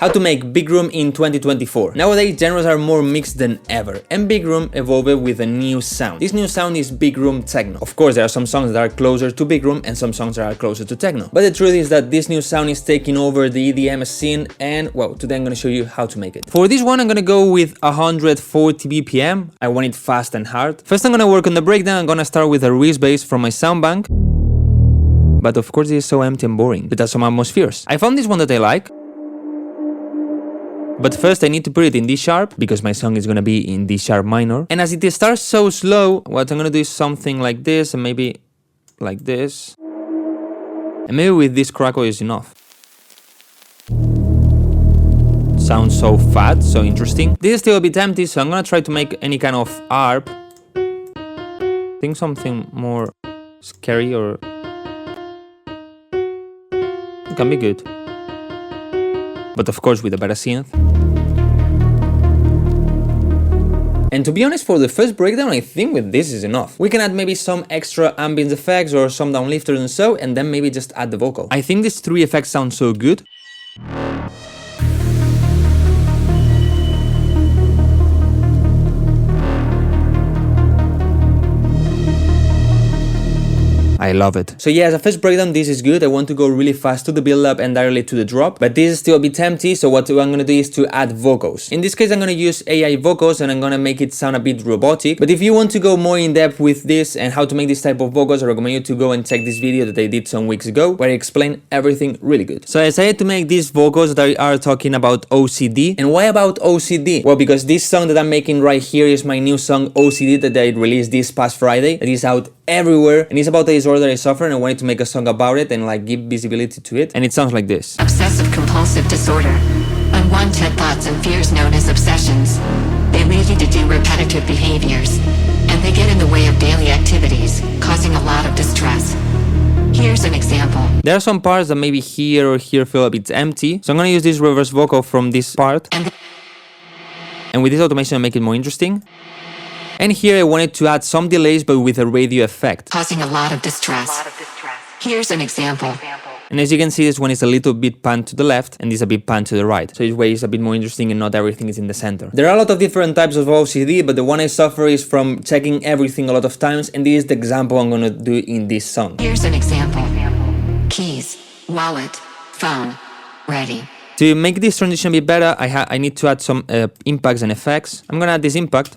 How to make Big Room in 2024. Nowadays, genres are more mixed than ever, and Big Room evolved with a new sound. This new sound is Big Room Techno. Of course, there are some songs that are closer to Big Room and some songs that are closer to Techno. But the truth is that this new sound is taking over the EDM scene, and well, today I'm gonna show you how to make it. For this one, I'm gonna go with 140 BPM. I want it fast and hard. First, I'm gonna work on the breakdown. I'm gonna start with a wrist bass from my sound bank. But of course, this is so empty and boring. It has some atmospheres. I found this one that I like. But first I need to put it in D sharp, because my song is gonna be in D sharp minor. And as it starts so slow, what I'm gonna do is something like this, and maybe like this. And maybe with this crackle is enough. Sounds so fat, so interesting. This is still a bit empty, so I'm gonna try to make any kind of ARP. Think something more scary or... It can be good. But of course with a better synth. And to be honest, for the first breakdown, I think with this is enough. We can add maybe some extra ambient effects or some downlifters and so, and then maybe just add the vocal. I think these three effects sound so good. I love it. So yeah, as a first breakdown, this is good. I want to go really fast to the build-up and directly to the drop, but this is still a bit empty, so what I'm gonna do is to add vocals. In this case, I'm gonna use AI vocals and I'm gonna make it sound a bit robotic, but if you want to go more in depth with this and how to make this type of vocals, I recommend you to go and check this video that I did some weeks ago, where I explain everything really good. So I decided to make these vocals that are talking about OCD. And why about OCD? Well, because this song that I'm making right here is my new song OCD that I released this past Friday. It is out everywhere, and it's about the disorder I suffer, and I wanted to make a song about it and like give visibility to it, and it sounds like this. Obsessive compulsive disorder. Unwanted thoughts and fears known as obsessions. They lead you to do repetitive behaviors, and they get in the way of daily activities, causing a lot of distress. Here's an example. There are some parts that maybe here or here feel a bit empty, so I'm gonna use this reverse vocal from this part, and with this automation I make it more interesting. And here I wanted to add some delays, but with a radio effect, causing a lot of distress. Here's an example. And as you can see, this one is a little bit panned to the left and this a bit panned to the right. So this way is a bit more interesting and not everything is in the center. There are a lot of different types of OCD, but the one I suffer is from checking everything a lot of times, and this is the example I'm gonna do in this song. Here's an example. Keys, wallet, phone, ready. To make this transition a bit better, I need to add some impacts and effects. I'm gonna add this impact.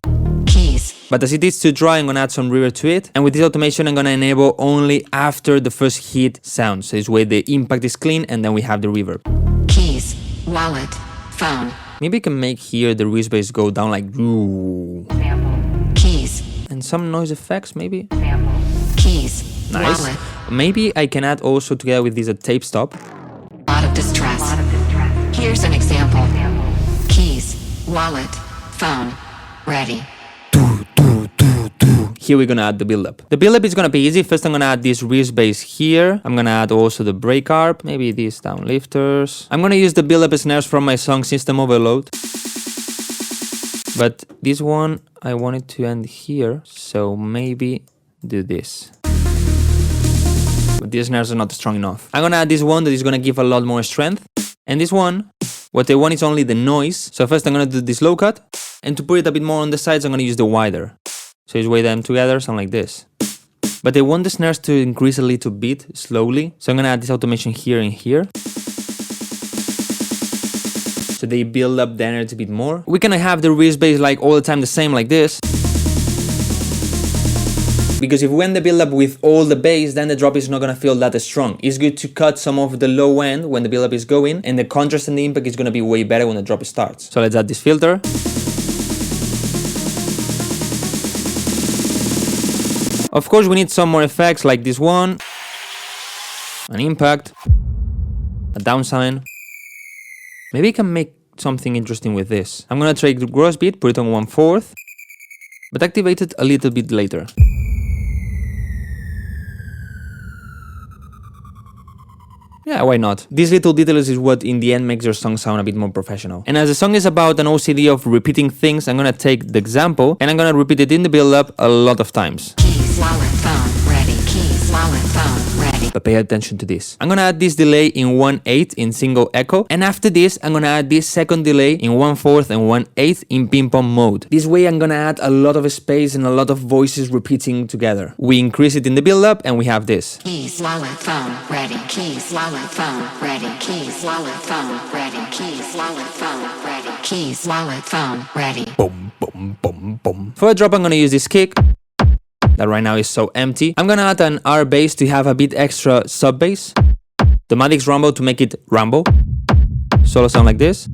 But as it is too dry, I'm gonna add some reverb to it. And with this automation, I'm gonna enable only after the first hit sound. So this way the impact is clean and then we have the reverb. Keys, wallet, phone. Maybe I can make here the wrist bass go down like ooh. Keys. And some noise effects maybe. Keys. Nice. Wallet. Maybe I can add also together with this a tape stop. A lot of distress. Here's an example. Keys, wallet, phone, ready. Here we're gonna add the build-up. The build-up is gonna be easy. First I'm gonna add this wrist bass here. I'm gonna add also the break arp, maybe these downlifters. I'm gonna use the build-up snares from my song System Overload. But this one, I want it to end here, so maybe do this. But these snares are not strong enough. I'm gonna add this one that is gonna give a lot more strength. And this one, what I want is only the noise. So first I'm gonna do this low cut. And to put it a bit more on the sides, I'm gonna use the wider. So just weigh them together, sound like this. But I want the snares to increase a little bit, slowly. So I'm gonna add this automation here and here. So they build up the energy a bit more. We can have the wrist bass like all the time the same like this. Because if we end the build up with all the bass, then the drop is not gonna feel that strong. It's good to cut some of the low end when the build up is going, and the contrast and the impact is gonna be way better when the drop starts. So let's add this filter. Of course, we need some more effects like this one, an impact, a down sign. Maybe I can make something interesting with this. I'm gonna take the gross beat, put it on 1/4, but activate it a little bit later. Yeah, why not? These little details is what in the end makes your song sound a bit more professional. And as the song is about an OCD of repeating things, I'm gonna take the example and I'm gonna repeat it in the build-up a lot of times. Keys, wallet, phone, ready. Keys, wallet, phone, ready. But pay attention to this. I'm gonna add this delay in 1/8 in single echo, and after this I'm gonna add this second delay in 1/4 and 1/8 in ping-pong mode. This way I'm gonna add a lot of space and a lot of voices repeating together. We increase it in the build-up and we have this. Keys, wallet, phone, ready. Keys, wallet, phone, ready. Keys, wallet, phone, ready. Keys, wallet, phone, ready. Keys, wallet, phone, ready. Boom, boom, boom, boom. For a drop I'm gonna use this kick that right now is so empty. I'm gonna add an R bass to have a bit extra sub bass. The Maddox Rumble to make it rumble. Solo sound like this.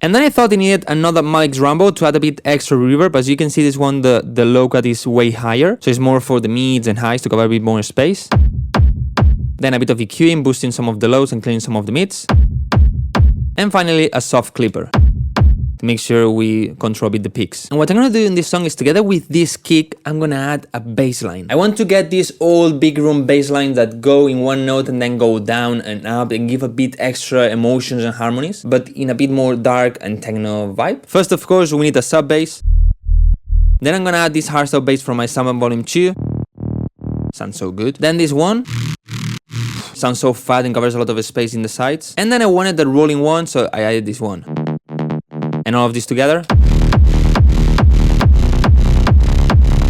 And then I thought I needed another Maddox Rumble to add a bit extra reverb. As you can see, this one, the low cut is way higher. So it's more for the mids and highs to cover a bit more space. Then a bit of EQing, boosting some of the lows and cleaning some of the mids. And finally, a soft clipper to make sure we control a bit the peaks. And what I'm gonna do in this song is, together with this kick, I'm gonna add a bass line. I want to get these old big room bass lines that go in one note and then go down and up and give a bit extra emotions and harmonies, but in a bit more dark and techno vibe. First, of course, we need a sub bass. Then I'm gonna add this hardstyle bass from my Summon Volume 2. Sounds so good. Then this one. Sounds so fat and covers a lot of space in the sides. And then I wanted the rolling one, so I added this one. And all of this together.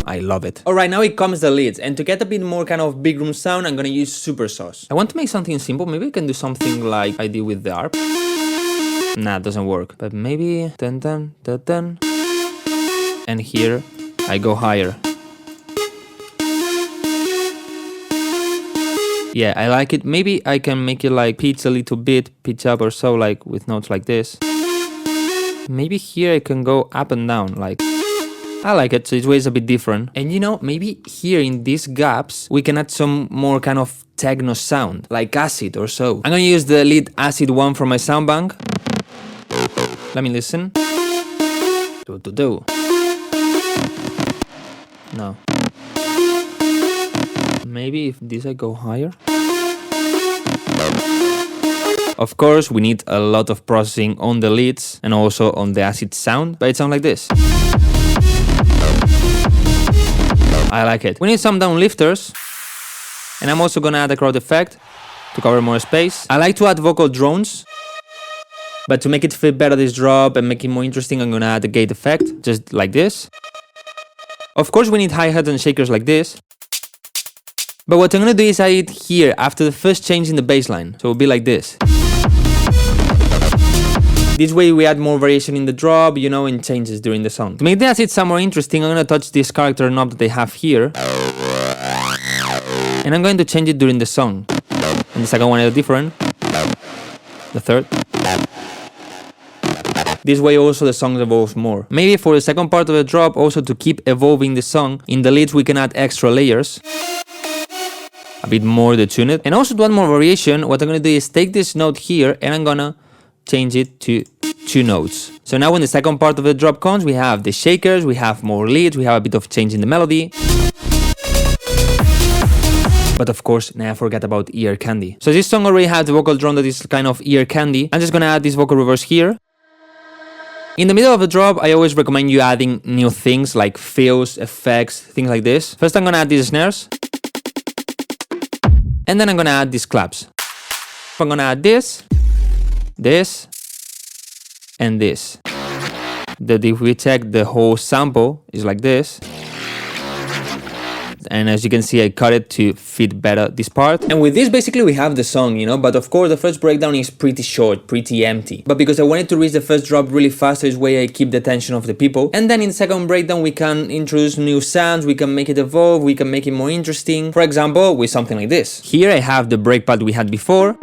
I love it. Alright, now it comes the leads. And to get a bit more kind of big room sound, I'm gonna use Super Sauce. I want to make something simple. Maybe I can do something like I did with the ARP. Nah, it doesn't work. But maybe dun dun dun dun. And here I go higher. Yeah, I like it. Maybe I can make it like pitch a little bit, pitch up or so, like with notes like this. Maybe here I can go up and down, like, I like it, so this way is a bit different. And you know, maybe here in these gaps, we can add some more kind of techno sound, like acid or so. I'm gonna use the lead acid one from my sound bank. Let me listen. Do. No. Maybe if this I go higher. Of course, we need a lot of processing on the leads and also on the acid sound, but it sounds like this. I like it. We need some down lifters, and I'm also gonna add a crowd effect to cover more space. I like to add vocal drones, but to make it fit better this drop and make it more interesting, I'm gonna add a gate effect, just like this. Of course, we need hi-hats and shakers like this. But what I'm gonna do is add it here after the first change in the bassline. So it'll be like this. This way we add more variation in the drop, you know, and changes during the song. To make the acid sound more interesting, I'm gonna touch this character knob that they have here. And I'm going to change it during the song. And the second one is different. The third. This way also the song evolves more. Maybe for the second part of the drop, also to keep evolving the song, in the leads we can add extra layers. A bit more detuned. And also to add more variation, what I'm gonna do is take this note here and I'm gonna change it to 2 notes. So now when the second part of the drop comes, we have the shakers, we have more leads, we have a bit of change in the melody. But of course, now I forgot about ear candy. So this song already has the vocal drone that is kind of ear candy. I'm just gonna add this vocal reverse here. In the middle of the drop, I always recommend you adding new things like fills, effects, things like this. First I'm gonna add these snares. And then I'm gonna add these claps. I'm gonna add this, and this. That if we check the whole sample is like this. And as you can see, I cut it to fit better this part. And with this, basically we have the song, you know, but of course the first breakdown is pretty short, pretty empty. But because I wanted to reach the first drop really fast, so this way I keep the attention of the people. And then in the second breakdown, we can introduce new sounds, we can make it evolve, we can make it more interesting. For example, with something like this. Here I have the break pad we had before.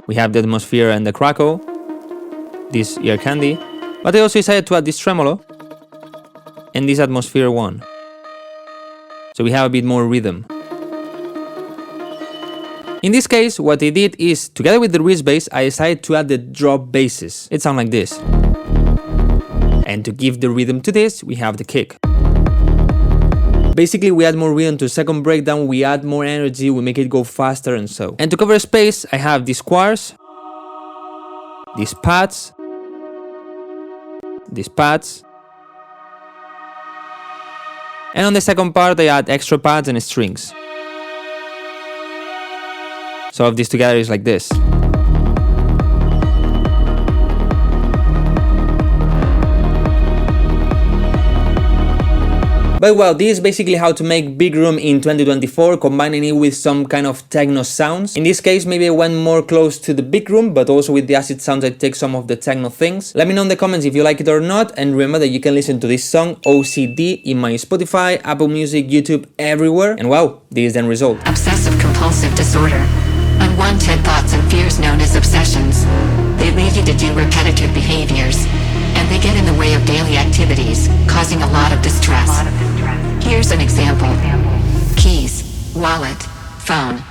We have the atmosphere and the crackle. This ear candy. But I also decided to add this tremolo. And this atmosphere one. So we have a bit more rhythm. In this case, what I did is, together with the wrist bass, I decided to add the drop basses. It sounds like this. And to give the rhythm to this, we have the kick. Basically, we add more rhythm to second breakdown, we add more energy, we make it go faster and so. And to cover space, I have these squares, these pads, and on the second part I add extra pads and strings. So if these together is like this. But well, this is basically how to make Big Room in 2024, combining it with some kind of techno sounds. In this case, maybe I went more close to the Big Room, but also with the acid sounds I take some of the techno things. Let me know in the comments if you like it or not, and remember that you can listen to this song OCD in my Spotify, Apple Music, YouTube, everywhere. And wow, this is the end result. Obsessive compulsive disorder. Unwanted thoughts and fears known as obsessions. They lead you to do repetitive behaviors, and they get in the way of daily activities, causing a lot of distress. Here's an example. Keys, wallet, phone,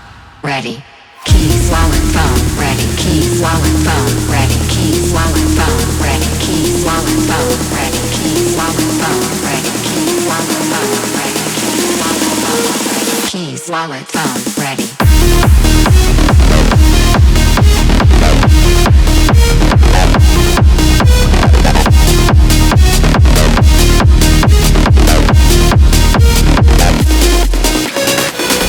ready. Keys, wallet, phone, ready. Keys, wallet, phone, ready. Keys, wallet, phone, ready. Keys, wallet, phone, ready. Keys, wallet, phone, ready. Keys, wallet, phone, ready. Keys, wallet, phone, ready. Keys, wallet, phone.